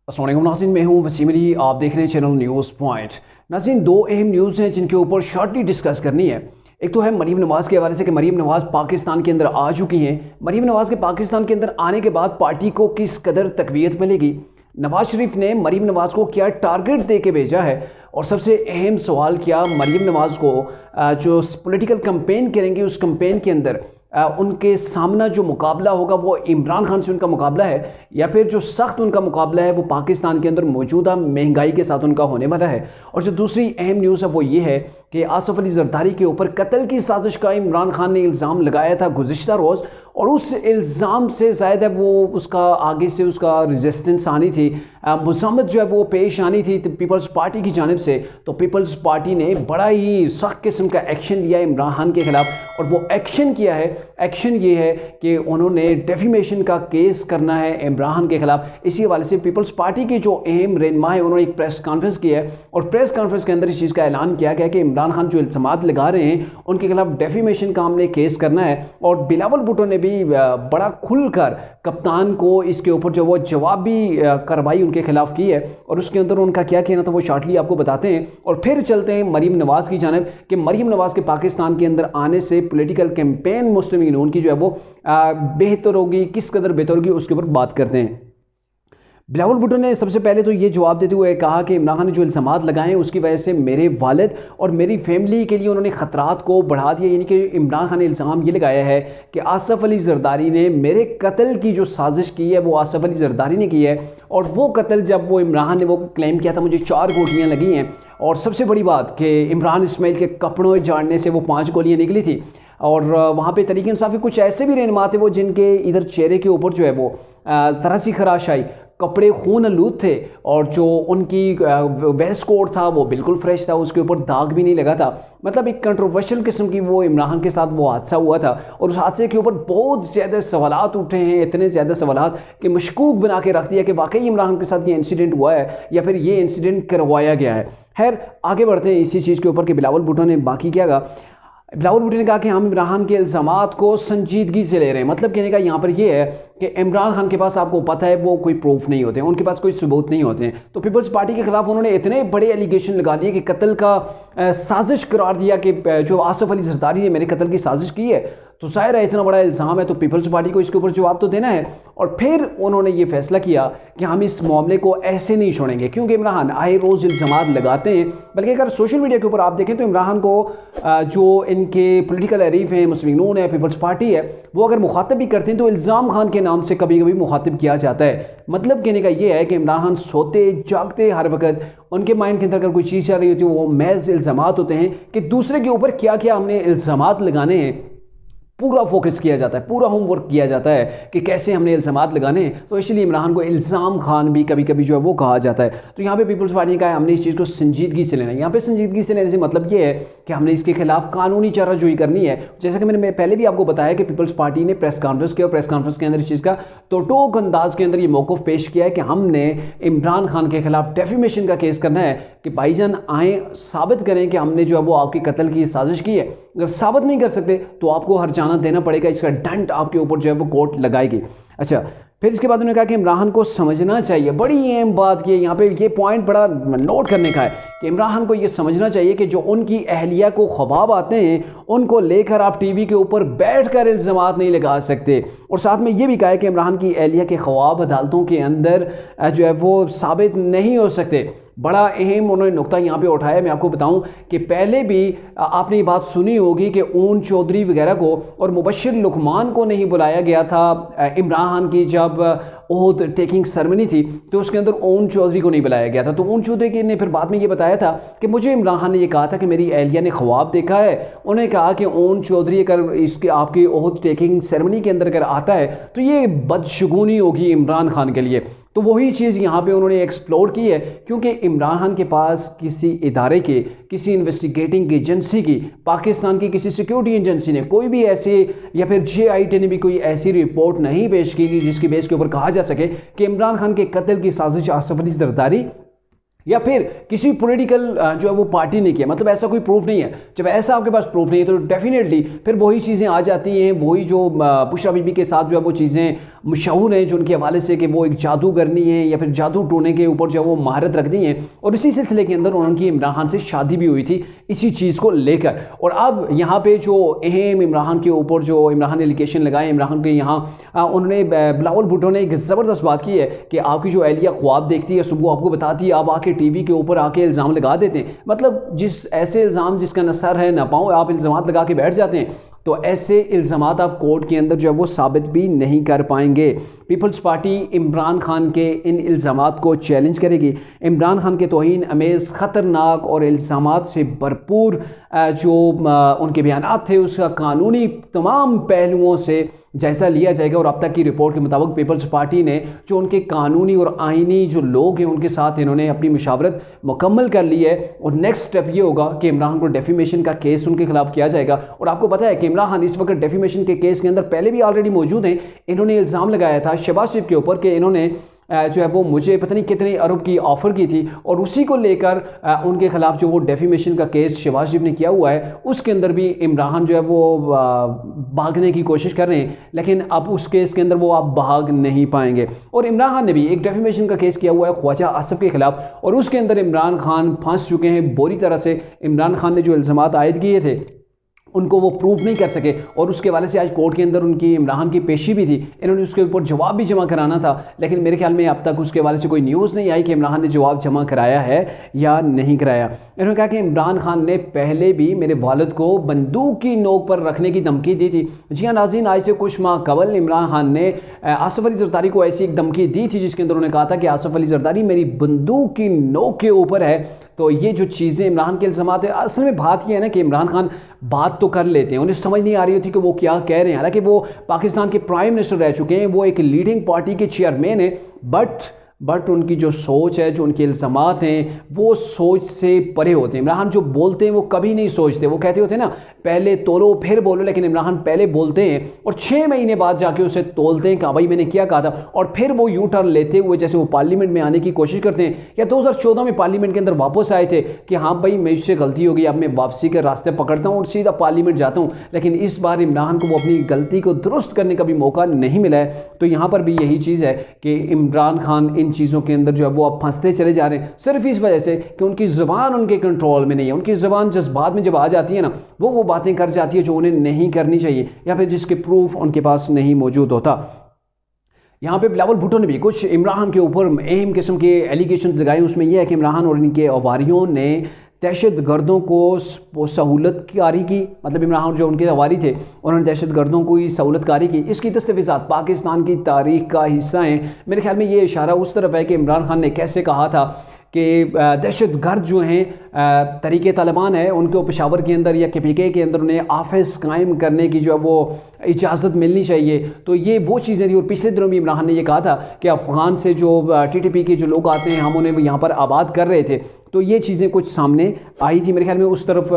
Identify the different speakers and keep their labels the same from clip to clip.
Speaker 1: अस्सलाम वालेकुम नाज़रीन, मैं हूं वसीम अली। आप देख रहे हैं चैनल न्यूज़ पॉइंट। नाज़रीन, दो अहम न्यूज़ हैं जिनके ऊपर शॉर्टली डिस्कस करनी है। एक तो है मरीम नवाज़ के हवाले से कि मरीम नवाज़ पाकिस्तान के अंदर आ चुकी हैं। मरीम नवाज़ के पाकिस्तान के अंदर आने के बाद पार्टी को किस कदर तक़वियत मिलेगी, नवाज़ शरीफ ने मरीम नवाज़ को क्या टारगेट दे के भेजा है, और सबसे अहम सवाल, क्या मरीम नवाज़ को जो पॉलिटिकल कैंपेन करेंगे उस कैंपेन के अंदर उनके सामना जो मुकाबला होगा वो इमरान खान से उनका मुकाबला है, या फिर जो सख्त उनका मुकाबला है वो पाकिस्तान के अंदर मौजूदा महंगाई के साथ उनका होने वाला है। और जो दूसरी अहम न्यूज़ है वो ये है कि आसिफ अली जरदारी के ऊपर कत्ल की साजिश का इमरान खान ने इल्ज़ाम लगाया था गुज़िश्ता रोज़, और उस इल्ज़ाम से ज़ायद है वो उसका आगे से उसका रेजिस्टेंस आनी थी, मज़म्मत जो है वो पेश आनी थी पीपल्स पार्टी की जानिब से। तो पीपल्स पार्टी ने बड़ा ही सख्त किस्म का एक्शन लिया इमरान खान के ख़िलाफ़, और वो एक्शन किया है, एक्शन ये है कि उन्होंने डेफीमेशन का केस करना है इमरान खान के ख़िलाफ़। इसी हवाले से पीपल्स पार्टी के जो अहम रहनुमा है उन्होंने एक प्रेस कॉन्फ्रेंस किया है, और प्रेस कॉन्फ्रेंस के अंदर इस चीज़ का ऐलान किया गया कि इमरान खान जो इल्ज़ामात लगा रहे हैं उनके खिलाफ डेफीमेशन का हमने केस करना है। और बिलावल भुट्टो ने भी बड़ा खुलकर कप्तान को इसके ऊपर जो वो जवाबी कार्रवाई उनके खिलाफ की है, और उसके अंदर उनका क्या कहना था वो शॉर्टली आपको बताते हैं। और फिर चलते हैं मरीम नवाज़ की जानिब कि मरीम नवाज़ के पाकिस्तान के अंदर आने से पॉलिटिकल कैंपेन मुस्लिम लीग नून की जो है वो बेहतर होगी, किस कदर बेहतर होगी, उसके ऊपर बात करते हैं। बिलावल भुट्टो ने सबसे पहले तो ये जवाब देते हुए कहा कि इमरान खान ने जो इल्ज़ामात लगाए हैं उसकी वजह से मेरे वालिद और मेरी फैमिली के लिए उन्होंने ख़तरात को बढ़ा दिया। यानी कि इमरान खान ने इल्ज़ाम ये लगाया है कि आसिफ अली जरदारी ने मेरे कत्ल की जो साजिश की है वो आसिफ अली जरदारी ने की है, और वो कत्ल जब वो इमरान खान ने वो क्लेम किया था मुझे 4 गोलियाँ लगी हैं, और सबसे बड़ी बात कि इमरान इस्माइल के कपड़ों झाड़ने से वो 5 गोलियाँ निकली थी। और वहाँ पे तरीक़े इंसाफ़ी कुछ ऐसे भी रहनुमा थे वो जिनके इधर चेहरे के ऊपर जो है वो ज़रा सी खराश आई, कपड़े खून आलूद थे, और जो उनकी वेस्ट कोट था वो बिल्कुल फ्रेश था, उसके ऊपर दाग भी नहीं लगा था। मतलब एक कंट्रोवर्शियल किस्म की वो इमरान खान के साथ वो हादसा हुआ था, और उस हादसे के ऊपर बहुत ज़्यादा सवालात उठे हैं, इतने ज़्यादा सवालात कि मशकूक बना के रख दिया कि वाकई इमरान खान के साथ ये इंसिडेंट हुआ है या फिर ये इंसिडेंट करवाया गया है। खैर आगे बढ़ते हैं इसी चीज़ के ऊपर कि बिलावल भुट्टो ने बाकी क्या कहा। बिलावल भुट्टो ने कहा कि हम इमरान खान के इल्ज़ामात को संजीदगी से ले रहे हैं। मतलब कहने का यहाँ पर ये है कि इमरान खान के पास आपको पता है वो कोई प्रूफ नहीं होते हैं, उनके पास कोई सबूत नहीं होते हैं। तो पीपल्स पार्टी के खिलाफ उन्होंने इतने बड़े एलिगेशन लगा दिए कि कत्ल का साजिश करार दिया कि जो आसिफ अली जरदारी ने मेरे कत्ल की साजिश की है। तो ज़ाहिर है इतना बड़ा इल्ज़ाम है तो पीपल्स पार्टी को इसके ऊपर जवाब तो देना है। और फिर उन्होंने ये फैसला किया कि हम इस मामले को ऐसे नहीं छोड़ेंगे, क्योंकि इमरान खान आए रोज़ इल्ज़ामात लगाते हैं। बल्कि अगर सोशल मीडिया के ऊपर आप देखें तो इमरान खान को जो इनके पॉलिटिकल हरीफ हैं, मुस्लिम लीग नून है, पीपल्स पार्टी है, वो अगर मुखातब भी करते हैं तो इल्ज़ाम खान के नाम से कभी कभी मुखातिब किया जाता है। मतलब कहने का ये है कि इमरान खान सोते जागते हर वक्त उनके माइंड के अंदर अगर कोई चीज़ चल रही होती है वो महज इल्ज़ामात होते हैं कि दूसरे के ऊपर क्या क्या हमने इल्ज़ामात लगाने हैं। पूरा फोकस किया जाता है, पूरा होमवर्क किया जाता है कि कैसे हमने इल्ज़ामात लगाने हैं। तो इसलिए इमरान को इल्ज़ाम खान भी कभी कभी जो है वो कहा जाता है। तो यहाँ पे पीपल्स पार्टी ने कहा है हमने इस चीज़ को संजीदगी से लेना है। यहाँ पे संजीदगी से लेने से मतलब ये है कि हमने इसके खिलाफ कानूनी चाराजोई करनी है। जैसा कि मैंने पहले भी आपको बताया कि पीपल्स पार्टी ने प्रेस कॉन्फ्रेंस किया, और प्रेस कॉन्फ्रेंस के अंदर इस चीज़ का तोटोक अंदाज के अंदर ये मौक़िफ़ पेश किया है कि हमने इमरान खान के खिलाफ डेफेमेशन का केस करना है कि भाईजान आएँ साबित करें कि हमने जो है वो आपकी कत्ल की साजिश की है। अगर साबित नहीं कर सकते तो आपको हर्जाना देना पड़ेगा, इसका दंड आपके ऊपर जो है वो कोर्ट लगाएगी। अच्छा, फिर इसके बाद उन्होंने कहा कि इमरान खान को समझना चाहिए, बड़ी अहम बात ये यहाँ पे ये पॉइंट बड़ा नोट करने का है कि इमरान खान को ये समझना चाहिए कि जो उनकी अहलिया को ख्वाब आते हैं उनको लेकर आप टीवी के ऊपर बैठकर इल्ज़ामात नहीं लगा सकते। और साथ में ये भी कहा है कि इमरान की अहलिया के ख्वाब अदालतों के अंदर जो है वो साबित नहीं हो सकते। बड़ा अहम उन्होंने नुक्ता यहाँ पे उठाया। मैं आपको बताऊं कि पहले भी आपने ये बात सुनी होगी कि ऊन चौधरी वगैरह को और मुबश्शिर लुकमान को नहीं बुलाया गया था इमरान खान की जब ओहद टेकिंग सेरेमनी थी, तो उसके अंदर ऊन चौधरी को नहीं बुलाया गया था। तो ऊन चौधरी ने फिर बाद में ये बताया था कि मुझे इमरान खान ने ये कहा था कि मेरी अहलिया ने ख्वाब देखा है। उन्होंने कहा कि ऊन चौधरी अगर इसके आपकी ओहद टेकिंग सेरेमनी के अंदर अगर आता है तो ये बदशगुनी होगी इमरान खान के लिए। तो वही चीज़ यहाँ पे उन्होंने एक्सप्लोर की है, क्योंकि इमरान खान के पास किसी इदारे के, किसी इन्वेस्टिगेटिंग एजेंसी की, पाकिस्तान की किसी सिक्योरिटी एजेंसी ने कोई भी ऐसे, या फिर JIT ने भी कोई ऐसी रिपोर्ट नहीं पेश की जिसकी बेस के ऊपर कहा जा सके कि इमरान खान के कत्ल की साजिश आसिफ अली जरदारी या फिर किसी पॉलिटिकल जो है वो पार्टी ने किया। मतलब ऐसा कोई प्रूफ नहीं है। जब ऐसा आपके पास प्रूफ नहीं है तो डेफिनेटली फिर वही चीज़ें आ जाती हैं, वही जो बुशरा बीबी के साथ जो है वो चीज़ें मशहूर हैं जो उनके हवाले से कि वो एक जादूगरनी है या फिर जादू टोने के ऊपर जो है वो महारत रखती हैं, और इसी सिलसिले के अंदर उनकी इमरान खान से शादी भी हुई थी इसी चीज़ को लेकर। और अब यहाँ पे जो अहम इमरान खान के ऊपर जो इमरान खान ने एलिगेशन लगाए, इमरान खान के यहाँ उन्होंने बिलावल भुट्टो ने एक ज़बरदस्त बात की है कि आपकी जो एहलिया ख्वाब देखती है, सुबह आपको बताती है, आप आके टीवी के ऊपर आके इल्ज़ाम लगा देते हैं। मतलब जिस ऐसे इल्ज़ाम जिसका न सर है ना पाँव, आप इल्ज़ाम लगा के बैठ जाते हैं, तो ऐसे इल्ज़ामात आप कोर्ट के अंदर जो है वो साबित भी नहीं कर पाएंगे। पीपल्स पार्टी इमरान खान के इन इल्ज़ामात को चैलेंज करेगी। इमरान खान के तौहीन अमेज़, ख़तरनाक और इल्ज़ामात से भरपूर जो उनके बयानात थे उसका कानूनी तमाम पहलुओं से जायज़ा लिया जाएगा। और अब तक की रिपोर्ट के मुताबिक पीपल्स पार्टी ने जो उनके कानूनी और आइनी जो लोग हैं उनके साथ इन्होंने अपनी मुशावरत मुकम्मल कर ली है, और नेक्स्ट स्टेप ये होगा कि इमरान खान को डेफेमेशन का केस उनके खिलाफ किया जाएगा। और आपको पता है कि इमरान खान इस वक्त डेफेमेशन के केस के अंदर पहले भी ऑलरेडी मौजूद हैं। इन्होंने इल्ज़ाम लगाया था शहबाज शरीफ के ऊपर कि इन्होंने जो है वो मुझे पता नहीं कितने अरब की ऑफ़र की थी, और उसी को लेकर उनके खिलाफ जो वो डेफेमेशन का केस शहबाज शरीफ ने किया हुआ है उसके अंदर भी इमरान खान जो है वो भागने की कोशिश कर रहे हैं, लेकिन अब उस केस के अंदर वो आप भाग नहीं पाएंगे। और इमरान खान ने भी एक डेफेमेशन का केस किया हुआ है ख्वाजा आसिफ के खिलाफ, और उसके अंदर इमरान खान फंस चुके हैं बुरी तरह से। इमरान खान ने जो इल्ज़ामात आयद किए थे उनको वो प्रूव नहीं कर सके, और उसके हवाले से आज कोर्ट के अंदर उनकी इमरान खान की पेशी भी थी। इन्होंने उसके ऊपर जवाब भी जमा कराना था, लेकिन मेरे ख्याल में अब तक उसके हवाले से कोई न्यूज़ नहीं आई कि इमरान खान ने जवाब जमा कराया है या नहीं कराया। इन्होंने कहा कि इमरान खान ने पहले भी मेरे वालिद को बंदूक की नोक पर रखने की धमकी दी थी। जी हाँ नाज़रीन, आज से कुछ माह कबल इमरान खान ने आसिफ अली ज़रदारी को ऐसी एक धमकी दी थी जिसके अंदर उन्होंने कहा था कि आसिफ अली ज़रदारी मेरी बंदूक की नोक के ऊपर है। तो ये जो चीज़ें इमरान के इल्ज़ामात है, असल में बात ये है ना कि इमरान खान बात तो कर लेते हैं, उन्हें समझ नहीं आ रही होती कि वो क्या कह रहे हैं। हालांकि वो पाकिस्तान के प्राइम मिनिस्टर रह चुके हैं, वो एक लीडिंग पार्टी के चेयरमैन हैं, बट उनकी जो सोच है, जो उनके इल्ज़ामात हैं, वो सोच से परे होते हैं। इमरान खान जो बोलते हैं वो कभी नहीं सोचते। वो कहते होते हैं ना पहले तोलो फिर बोलो, लेकिन इमरान खान पहले बोलते हैं और 6 महीने बाद जाके उसे तोलते हैं कि भाई मैंने क्या कहा था, और फिर वो यू टर्न लेते हुए जैसे वो पार्लियामेंट में आने की कोशिश करते हैं, या 2014 में पार्लियामेंट के अंदर वापस आए थे कि हाँ भाई मुझसे गलती हो गई, अब मैं वापसी के रास्ते पकड़ता हूँ और सीधा पार्लियामेंट जाता हूँ। लेकिन इस बार इमरान खान को वो अपनी गलती को दुरुस्त करने का भी मौका नहीं मिला है। तो यहाँ पर भी यही चीज़ है कि इमरान खान इन चीज़ों के अंदर जो है वो अब फंसते चले जा रहे हैं, सिर्फ इस वजह से कि उनकी ज़ुबान उनके कंट्रोल में नहीं है। उनकी ज़ुबान जज्बात में जब आ जाती है ना, वो बातें कर जाती है जो उन्हें नहीं करनी चाहिए, या फिर जिसके प्रूफ उनके पास नहीं मौजूद होता। यहाँ पे बिलावल भुट्टो ने भी कुछ इमरान खान के ऊपर अहम किस्म के एलिगेशन लगाए। उसमें यह है कि इमरान खान और इनके अवारियों ने दहशत गर्दों को सहूलत कारी की, मतलब इमरान खान जो उनके अवारी थे उन्होंने दहशत गर्दों को ही सहूलत कारी की। इसकी दस्तवेज़ात पाकिस्तान की तारीख का हिस्सा हैं। मेरे ख्याल में ये इशारा उस तरफ है कि इमरान खान ने कैसे कहा था कि दहशत गर्द जो हैं तरीके तालिबान है, उनको पेशावर के अंदर या KPK के अंदर उन्हें ऑफिस कायम करने की जो है वो इजाज़त मिलनी चाहिए। तो ये वो चीज़ें थी। और पिछले दिनों भी इमरान खान ने ये कहा था कि अफ़गान से जो TTP के जो लोग आते हैं हम उन्हें यहाँ पर आबाद कर रहे थे। तो ये चीज़ें कुछ सामने आई थी। मेरे ख्याल में उस तरफ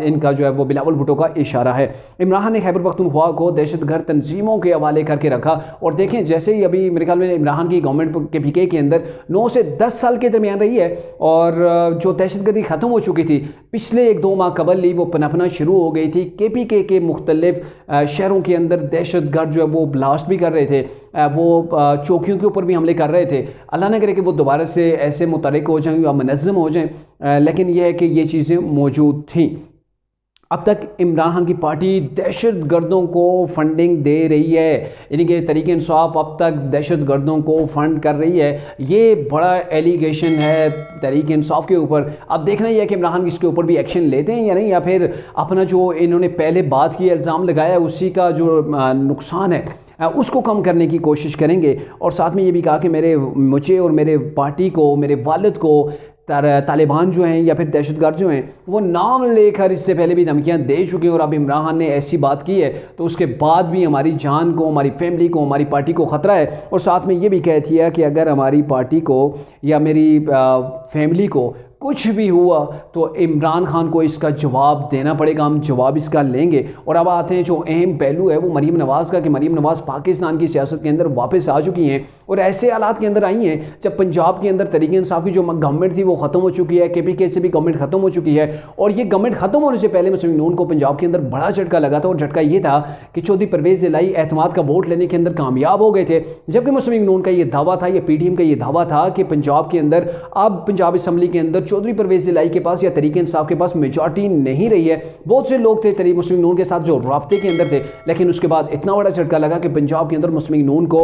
Speaker 1: इनका जो है वो बिलावल भुट्टो का इशारा है। इमरान खान ने खैबर पख्तूनख्वा को दहशतगर्द तंजीमों के हवाले करके रखा, और देखें जैसे ही अभी मेरे ख्याल में इमरान खान की गवर्नमेंट KPK के अंदर 9 से 10 साल के दरमियान रही है, और जो दहशतगर्दी ख़त्म हो चुकी थी पिछले 1-2 माह कबल ही वो पनपना शुरू हो गई थी। KPK के मुख्तलिफ शहरों के अंदर दहशतगर्द जो है वो ब्लास्ट भी कर रहे थे, वो चौकियों के ऊपर भी हमले कर रहे थे। अल्लाह न करे कि वो दोबारा से ऐसे मुतहरिक हो जाएं या मुनज़्ज़म हो जाएं, लेकिन यह है कि ये चीज़ें मौजूद थीं। अब तक इमरान खान की पार्टी दहशत गर्दों को फंडिंग दे रही है, यानी कि तहरीक इंसाफ अब तक दहशत गर्दों को फंड कर रही है। ये बड़ा एलिगेशन है तहरीक इंसाफ के ऊपर। अब देखना ही है कि इमरान खान इसके ऊपर भी एक्शन लेते हैं या नहीं, या फिर अपना जो इन्होंने पहले बात की इल्ज़ाम लगाया उसी का जो नुकसान है उसको कम करने की कोशिश करेंगे। और साथ में ये भी कहा कि मुझे और मेरे पार्टी को, मेरे वालिद को तालिबान जो हैं या फिर दहशतगर्द जो हैं वो नाम लेकर इससे पहले भी धमकियां दे चुके हैं, और अब इमरान खान ने ऐसी बात की है तो उसके बाद भी हमारी जान को, हमारी फैमिली को, हमारी पार्टी को ख़तरा है। और साथ में ये भी कह दिया कि अगर हमारी पार्टी को या मेरी फैमिली को कुछ भी हुआ तो इमरान खान को इसका जवाब देना पड़ेगा, हम जवाब इसका लेंगे। और अब आते हैं जो अहम पहलू है वो मरीम नवाज़ का, कि मरीम नवाज़ पाकिस्तान की सियासत के अंदर वापस आ चुकी हैं और ऐसे हालात के अंदर आई हैं जब पंजाब के अंदर तहरीक इंसाफ की जो गवर्नमेंट थी वो ख़त्म हो चुकी है, KPK से भी गवर्नमेंट ख़त्म हो चुकी है। और ये गवर्नमेंट ख़त्म होने से पहले मुस्लिम नून को पंजाब के अंदर बड़ा झटका लगा था, और झटका ये था कि चौधरी परवेज़ इलाही एतमाद का वोट लेने के अंदर कामयाब हो गए थे। जबकि मुस्लिम नून का ये दावा था, ये PDM का ये दावा था कि पंजाब के अंदर अब पंजाब असम्बली के अंदर चौधरी परवेज़ इलाही के पास या तहरीक इंसाफ के पास मेजॉरिटी नहीं रही है। बहुत से लोग थे तहरीक मुस्लिम नून के साथ जो राब्ते के अंदर थे, लेकिन उसके बाद इतना बड़ा झटका लगा कि पंजाब के अंदर मुस्लिम नून को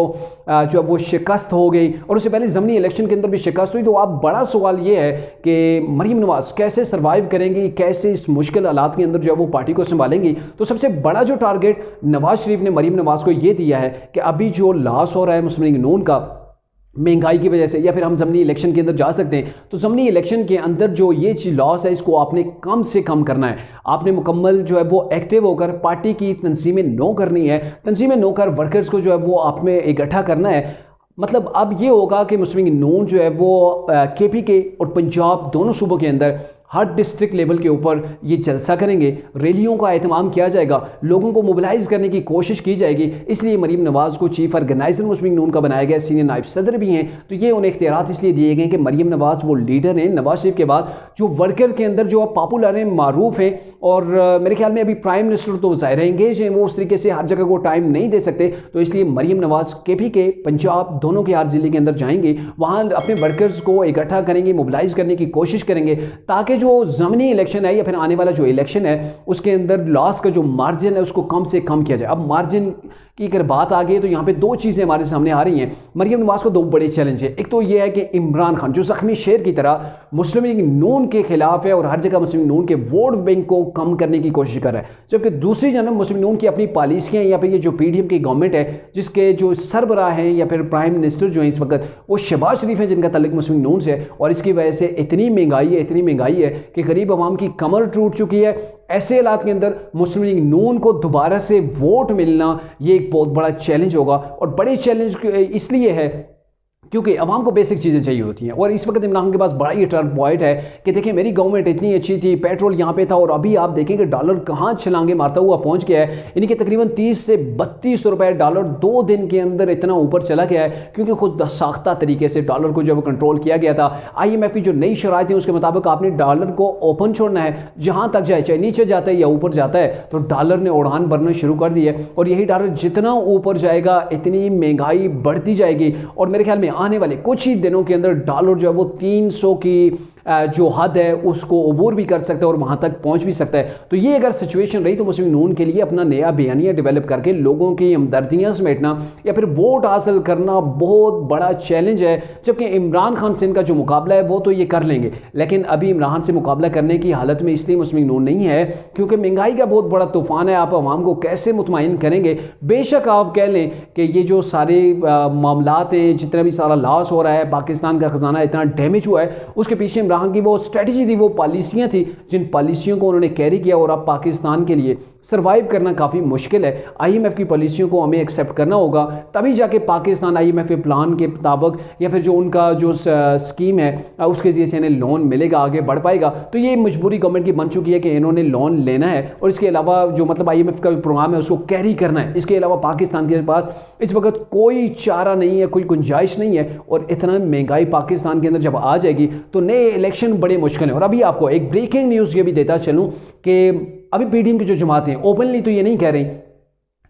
Speaker 1: जो वो शिकस्त हो गई, और उससे पहले ज़मीनी इलेक्शन के अंदर भी शिकस्त हुई। तो अब बड़ा सवाल ये है कि मरीम नवाज़ कैसे सर्वाइव करेंगी, कैसे इस मुश्किल हालात के अंदर जो है वो पार्टी को संभालेंगी। तो सबसे बड़ा जो टारगेट नवाज शरीफ ने मरीम नवाज़ को ये दिया है कि अभी जो लॉस हो रहा है मुस्लिम नून का महंगाई की वजह से, या फिर हम ज़मीनी इलेक्शन के अंदर जा सकते हैं, तो ज़मीनी इलेक्शन के अंदर जो ये लॉस है इसको आपने कम से कम करना है। आपने मुकम्मल जो है वो एक्टिव होकर पार्टी की तंजीमें नो करनी है, तंजीमें नो कर वर्कर्स को जो है वो आप में इकट्ठा करना है। मतलब अब ये होगा कि मुस्लिम नून जो है वो KPK और पंजाब दोनों सूबों के अंदर हर डिस्ट्रिक्ट लेवल के ऊपर ये जलसा करेंगे, रैलियों का एहतमाम किया जाएगा, लोगों को मोबिलाइज करने की कोशिश की जाएगी। इसलिए मरीम नवाज़ को चीफ ऑर्गेनाइजर मुस्लिम नून का बनाया गया, सीनियर नायब सदर भी हैं। तो ये उन्हें इख्तियारात इसलिए दिए गए कि मरीम नवाज़ वो लीडर हैं नवाज शरीफ के बाद जो वर्कर के अंदर जो पॉपुलर हैं, मारूफ हैं, और मेरे ख्याल में अभी प्राइम मिनिस्टर तो ज़ाहिर एंगेज हैं, वो उस तरीके से हर जगह को टाइम नहीं दे सकते। तो इसलिए मरीम नवाज़ KPK पंजाब दोनों के हर ज़िले के अंदर जाएंगे, वहाँ अपने वर्कर्स को इकट्ठा करेंगे, मोबिलाइज करने की कोशिश करेंगे, ताकि जो ज़मीनी इलेक्शन है या फिर आने वाला जो इलेक्शन है उसके अंदर लॉस का जो मार्जिन है उसको कम से कम किया जाए। अब मार्जिन की अगर बात आ गई तो यहाँ पे दो चीज़ें हमारे सामने आ रही हैं। मरीम नवाज़ को दो बड़े चैलेंज है। एक तो ये है कि इमरान खान जो ज़ख्मी शेर की तरह मुस्लिम लीग नून के खिलाफ है और हर जगह मुस्लिम नून के वोट बैंक को कम करने की कोशिश कर रहा है, जबकि दूसरी जानब मुस्लिम नून की अपनी पॉलिसियाँ या फिर ये जो PDM की गवर्नमेंट है जिसके जो सरबराह हैं या फिर प्राइम मिनिस्टर जो हैं इस वक्त वो शहबाज शरीफ हैं जिनका तल्लुक मुस्लिम नून से है, और इसकी वजह से इतनी महंगाई है कि गरीब आवाम की कमर टूट चुकी है। ऐसे हालात के अंदर मुस्लिम लीग नून को दोबारा से वोट मिलना ये एक बहुत बड़ा चैलेंज होगा, और बड़े चैलेंज इसलिए है क्योंकि अवाम को बेसिक चीज़ें चाहिए होती हैं। और इस वक्त इमरान खान के पास बड़ा ही टर्न पॉइंट है कि देखिए मेरी गवर्नमेंट इतनी अच्छी थी, पेट्रोल यहाँ पे था, और अभी आप देखेंगे डॉलर कहाँ छलांगे मारता हुआ पहुँच गया है। यानी कि तकरीबन 30 से 32 रुपए डॉलर 2 दिन के अंदर इतना ऊपर चला गया है, क्योंकि खुद साख्ता तरीके से डॉलर को जो है कंट्रोल किया गया था। IMF की जो नई शराइत है उसके मुताबिक आपने डॉलर को ओपन छोड़ना है, जहाँ तक जाए, चाहे नीचे जाता है या ऊपर जाता है, तो डॉलर ने उड़ान भरना शुरू कर दी है। और यही डॉलर जितना ऊपर जाएगा इतनी महंगाई बढ़ती जाएगी, और मेरे ख्याल में आने वाले कुछ ही दिनों के अंदर डॉलर जो है वो 300 की जो हद है उसको अबूर भी कर सकता है और वहाँ तक पहुँच भी सकता है। तो ये अगर सिचुएशन रही तो मुस्लिम नून के लिए अपना नया बयानिया डेवलप करके लोगों की हमदर्दियाँ समेटना या फिर वोट हासिल करना बहुत बड़ा चैलेंज है। जबकि इमरान खान से इनका जो मुकाबला है वो तो ये कर लेंगे, लेकिन अभी इमरान से मुकाबला करने की हालत में इसलिए मुस्लिम नून नहीं है क्योंकि महंगाई का बहुत बड़ा तूफान है। आप आवाम को कैसे मुतमईन करेंगे? बेशक आप कह लें कि ये जो सारे मामलात हैं, जितना भी सारा लॉस हो रहा है, पाकिस्तान का खजाना इतना डैमेज हुआ है, उसके पीछे इमरान की वो स्ट्रेटजी थी, वो पॉलिसियां थी, जिन पॉलिसियों को उन्होंने कैरी किया, और अब पाकिस्तान के लिए सर्वाइव करना काफ़ी मुश्किल है। IMF की पॉलिसियों को हमें एक्सेप्ट करना होगा, तभी जाके पाकिस्तान IMF के प्लान के मुताबिक या फिर जो उनका जो स्कीम है उसके ज़रिए से इन्हें लोन मिलेगा, आगे बढ़ पाएगा। तो ये मजबूरी गवर्नमेंट की बन चुकी है कि इन्होंने लोन लेना है, और इसके अलावा जो मतलब IMF का प्रोग्राम है उसको कैरी करना है। इसके अलावा पाकिस्तान के पास इस वक्त कोई चारा नहीं है, कोई गुंजाइश नहीं है, और इतना महंगाई पाकिस्तान के अंदर जब आ जाएगी तो नए इलेक्शन बड़े मुश्किल हैं। और अभी आपको एक ब्रेकिंग न्यूज़ ये भी देता चलूँ कि अभी PDM की जो जमातें ओपनली तो ये नहीं कह रही,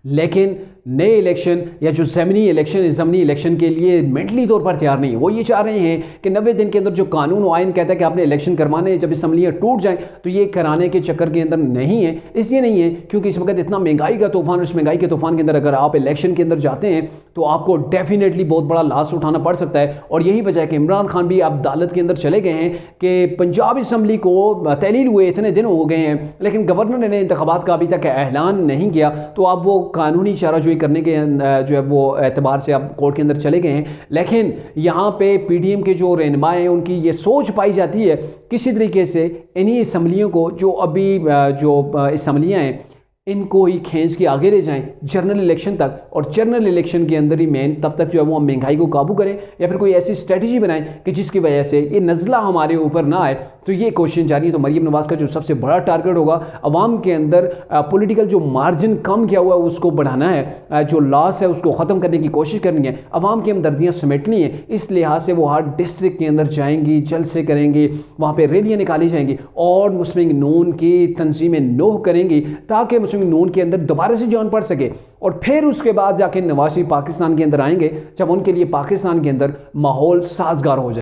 Speaker 1: लेकिन नए इलेक्शन या जो ज़मीनी इलेक्शन के लिए मेंटली तौर पर तैयार नहीं है। वो ये चाह रहे हैं कि 90 दिन के अंदर जो कानून व आइन कहता है कि आपने इलेक्शन करवाने हैं, जब असम्बलियाँ टूट जाएं तो ये कराने के चक्कर के अंदर नहीं है। इसलिए नहीं है क्योंकि इस वक्त इतना महंगाई का तूफान, उस महंगाई के तूफान के अंदर अगर आप इलेक्शन के अंदर जाते हैं तो आपको डेफिनेटली बहुत बड़ा लॉस उठाना पड़ सकता है। और यही वजह है कि इमरान खान भी अब अदालत के अंदर चले गए हैं कि पंजाब असम्बली को तहलील हुए इतने दिन हो गए हैं, लेकिन गवर्नर ने इंतखाबात का अभी तक ऐलान नहीं किया, तो अब वो कानूनी चाराजोई करने के जो है वो एतबार से अब कोर्ट के अंदर चले गए हैं। लेकिन यहाँ पे PDM के जो रहनुमा हैं उनकी ये सोच पाई जाती है किसी तरीके से इन्हीं असम्बलियों को, जो अभी जो असम्बलियाँ हैं, इनको ही खींच के आगे ले जाएं जनरल इलेक्शन तक, और जनरल इलेक्शन के अंदर ही मेन तब तक जो है वो महंगाई को काबू करें, या फिर कोई ऐसी स्ट्रेटजी बनाएं कि जिसकी वजह से ये नज़ला हमारे ऊपर ना आए। तो ये क्वेश्चन जारी है। तो मरीम नवाज़ का जो सबसे बड़ा टारगेट होगा, अवाम के अंदर पॉलिटिकल जो मार्जिन कम किया हुआ है उसको बढ़ाना है, जो लॉस है उसको ख़त्म करने की कोशिश करनी है, अवाम की हमदर्दियाँ समेटनी है। इस लिहाज से वो हर डिस्ट्रिक्ट के अंदर जाएंगी, जलसे करेंगी, वहाँ पर रैलियाँ निकाली जाएंगी और मुस्लिम लीग नून की तंजीमें नोह करेंगी ताकि मुस्लिम लीग नून के अंदर दोबारा से जान पड़ सके। और फिर उसके बाद जाके नवाज शरीफ पाकिस्तान के अंदर आएंगे जब उनके लिए पाकिस्तान के अंदर माहौल साजगार हो जाए।